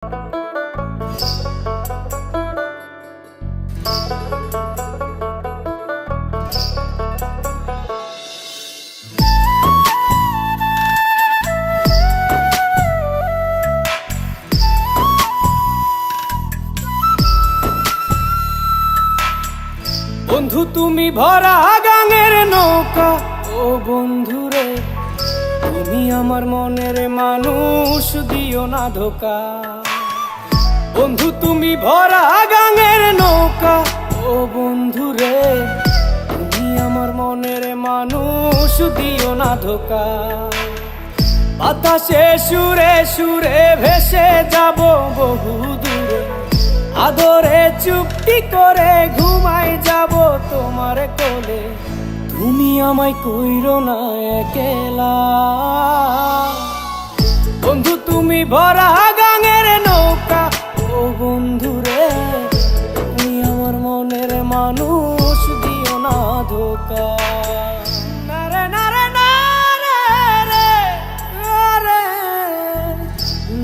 বন্ধু তুমি ভরা গাঙের নৌকা, ও বন্ধুরে তুমি আমার মনের মানুষ, দিও না ধোকা। বন্ধু তুমি ভরা গাঙের নৌকা, ও বন্ধুরে তুমি আমার মনের মানুষ, দিও না ধোকা। বাতাসে সুরে সুরে ভেসে যাব বহু দূরে, আদরে চুপটি করে ঘুমাই যাব তোমার কোলে। তুমি আমায় কইরো না একলা, বন্ধু তুমি ভরা গাঙের নৌকা, ও বন্ধুরে তুমি আমার মনের মানুষ, দিও না ধোকা। নারে নারে নারে রে রে,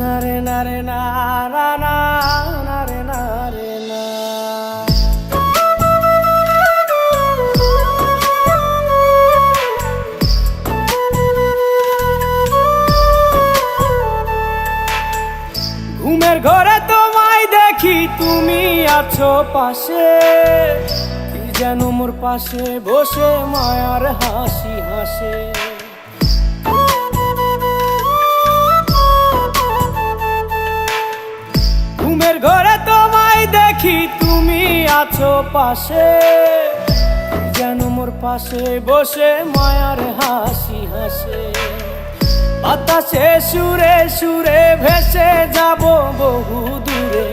নারে নারে নারা না, নারে নারে না। ঘুমের ঘরে তোমায় দেখি, তুমি আছো পাশে, কি যেন মোর পাশে বসে মায়ার হাসি হাসে। ঘুমের ঘরে তোমায় দেখি, তুমি আছো পাশে, কি যেন মোর পাশে বসে মায়ার হাসি হাসে। বাতাসে সুরে সুরে ভেসে যাব বহু দূরে,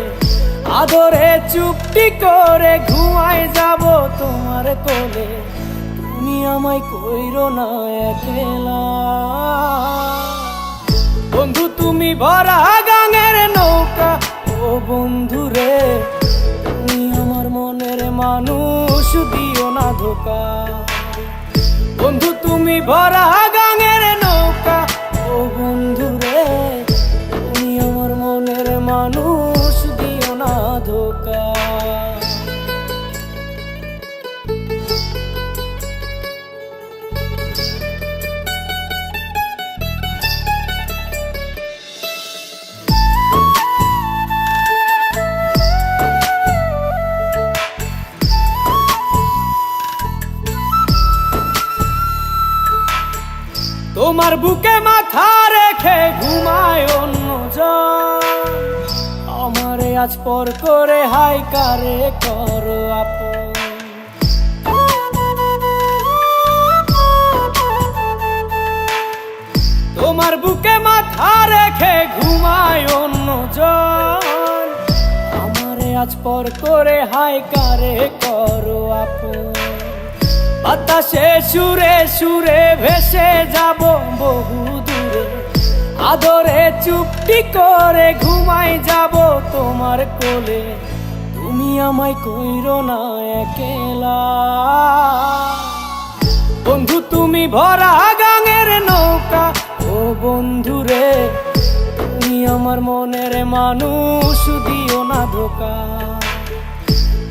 আদরে চুপটি করে ঘুমাই যাব তোমার কোলে। তুমি আমায় কইরো না একলা, বন্ধু তুমি ভরা গাঙের নৌকা, ও বন্ধুরে তুমি আমার মনের মানুষ, দিও না ধোকা। বন্ধু তুমি ভরা গাঙের নৌকা, ও বন্ধুরে তুমি আমার মনের মানুষ, দিও না ধোকা। তোমার বুকে মাথা রেখে ঘুমায় অন্যজন, আমারে আজ পর করে হাই কারে করো আপন। তোমার বুকে মাথা রেখে ঘুমায় অন্যজন, আমারে আজ পর করে হাই কারে করো আপন। বাতাসে সুরে সুরে ভেসে যাব বহু দূরে, আদরে চুপটি করে ঘুমাই যাব তোমার কোলে। তুমি আমায় কইরো না একলা, বন্ধু তুমি ভরা গাঙের নৌকা, ও বন্ধুরে তুমি আমার মনের মানুষ, দিও না ধোকা।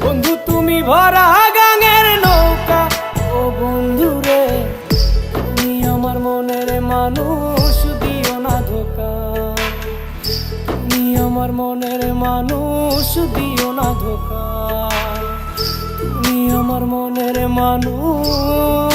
বন্ধু তুমি ভরা গাঙের নৌকা, ও বন্ধুরে তুমি আমার মনের মানুষ, দিও না ধোকা। তুমি আমার মনের মানুষ, দিও না ধোকা। তুমি আমার মনের মানুষ।